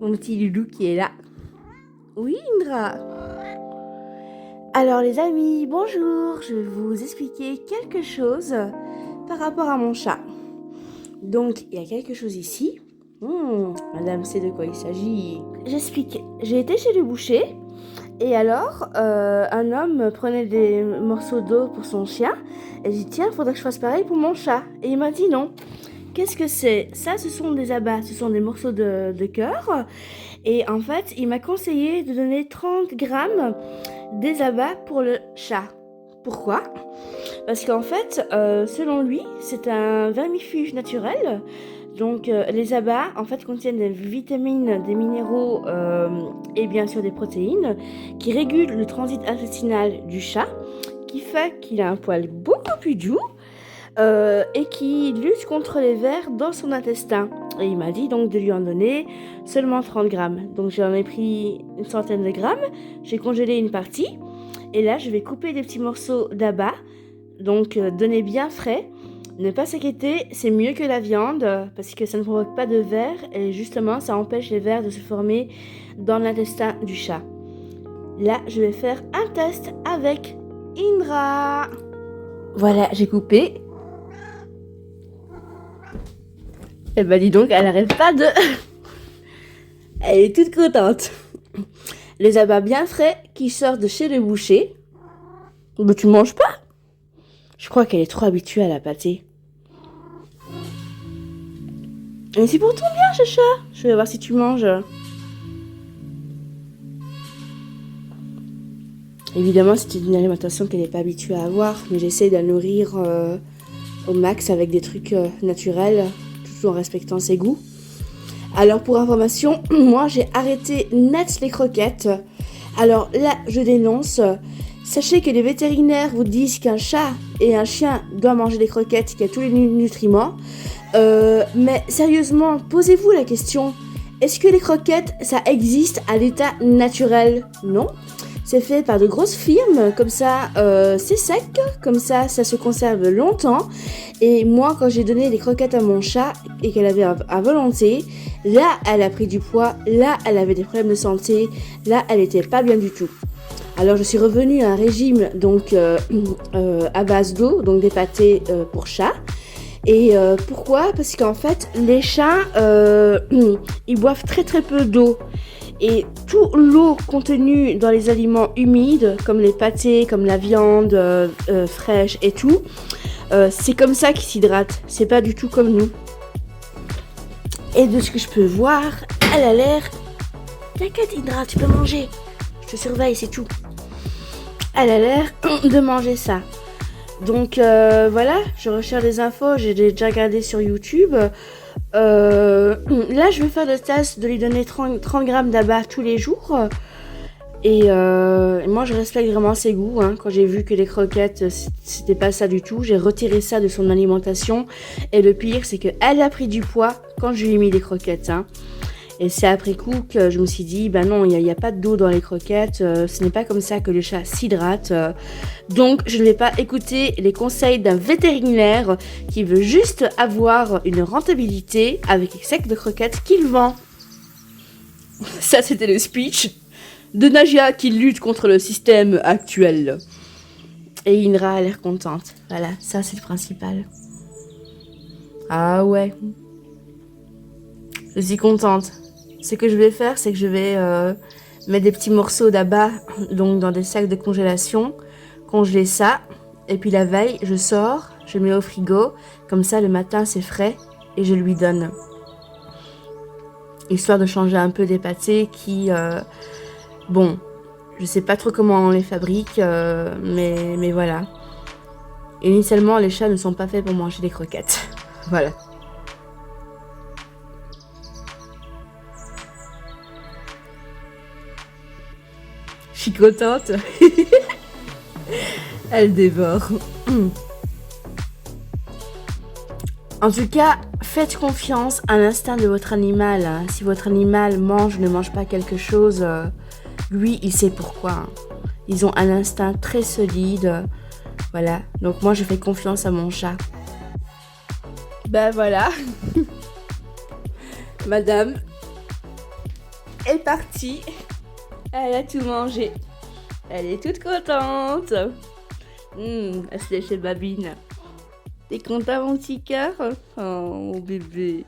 Mon petit loulou qui est là. Oui, Indra. Alors les amis, bonjour. Je vais vous expliquer quelque chose par rapport à mon chat. Donc, il y a quelque chose ici. Madame sait de quoi il s'agit. J'explique. J'ai été chez le boucher. Et alors, un homme prenait des morceaux d'eau pour son chien. Et j'ai dit, tiens, il faudrait que je fasse pareil pour mon chat. Et il m'a dit non. Qu'est-ce que c'est? Ça, ce sont des abats, ce sont des morceaux de cœur. Et en fait, il m'a conseillé de donner 30 grammes des abats pour le chat. Pourquoi? Parce qu'en fait, selon lui, c'est un vermifuge naturel. Donc, les abats, en fait, contiennent des vitamines, des minéraux et bien sûr des protéines qui régulent le transit intestinal du chat, qui fait qu'il a un poil beaucoup plus doux et qui lutte contre les vers dans son intestin. Et il m'a dit donc de lui en donner seulement 30 grammes. Donc, j'en ai pris une centaine de grammes, j'ai congelé une partie et là, je vais couper des petits morceaux d'abat. Donc, donner bien frais. Ne pas s'inquiéter, c'est mieux que la viande parce que ça ne provoque pas de vers et justement ça empêche les vers de se former dans l'intestin du chat. Là, je vais faire un test avec Indra. Voilà, j'ai coupé. Et bah dis donc, elle n'arrête pas de... Elle est toute contente. Les abats bien frais qui sortent de chez le boucher. Mais tu manges pas? Je crois qu'elle est trop habituée à la pâtée. Mais c'est pour ton bien, Chacha. Je vais voir si tu manges. Évidemment, c'est une alimentation qu'elle n'est pas habituée à avoir, mais j'essaie de la nourrir au max avec des trucs naturels, tout en respectant ses goûts. Alors, pour information, moi, j'ai arrêté net les croquettes. Alors là, je dénonce. Sachez que les vétérinaires vous disent qu'un chat et un chien doivent manger des croquettes, qu'il y a tous les nutriments. Mais sérieusement, posez-vous la question. Est-ce que les croquettes, ça existe à l'état naturel? Non. C'est fait par de grosses firmes, comme ça c'est sec, comme ça se conserve longtemps. Et moi, quand j'ai donné des croquettes à mon chat et qu'elle avait à volonté, là, elle a pris du poids, là, elle avait des problèmes de santé, là, elle était pas bien du tout. Alors, je suis revenue à un régime donc à base d'eau, donc des pâtés pour chat. Et pourquoi? Parce qu'en fait, les chats, ils boivent très très peu d'eau. Et toute l'eau contenue dans les aliments humides, comme les pâtés, comme la viande fraîche et tout, c'est comme ça qu'ils s'hydratent. C'est pas du tout comme nous. Et de ce que je peux voir, elle a l'air... T'inquiète, Indra, tu peux manger. Je te surveille, c'est tout. Elle a l'air de manger ça. Donc voilà, je recherche des infos, j'ai déjà regardé sur YouTube. Là, je vais faire le test de lui donner 30 grammes d'abat tous les jours. Et moi, je respecte vraiment ses goûts. Quand j'ai vu que les croquettes, c'était pas ça du tout, j'ai retiré ça de son alimentation. Et le pire, c'est qu'elle a pris du poids quand je lui ai mis des croquettes. Et c'est après coup que je me suis dit, ben non, il n'y a pas d'eau dans les croquettes, ce n'est pas comme ça que le chat s'hydrate. Donc, je ne vais pas écouter les conseils d'un vétérinaire qui veut juste avoir une rentabilité avec les sacs de croquettes qu'il vend. Ça, c'était le speech de Nadia qui lutte contre le système actuel. Et Indra a l'air contente. Voilà, ça, c'est le principal. Ah ouais. Je suis contente. Ce que je vais faire, c'est que je vais mettre des petits morceaux d'abat donc dans des sacs de congélation, congeler ça, et puis la veille, je sors, je mets au frigo, comme ça le matin c'est frais, et je lui donne. Histoire de changer un peu des pâtés qui, bon, je sais pas trop comment on les fabrique, mais voilà. Initialement, les chats ne sont pas faits pour manger des croquettes. Voilà. Je suis contente. Elle dévore. En tout cas, faites confiance à l'instinct de votre animal. Si votre animal mange ou ne mange pas quelque chose, lui, il sait pourquoi. Ils ont un instinct très solide. Voilà. Donc moi, je fais confiance à mon chat. Ben voilà. Madame. est partie. Elle a tout mangé. Elle est toute contente. Elle se lèche les babines. T'es content, mon petit cœur? Oh, mon bébé.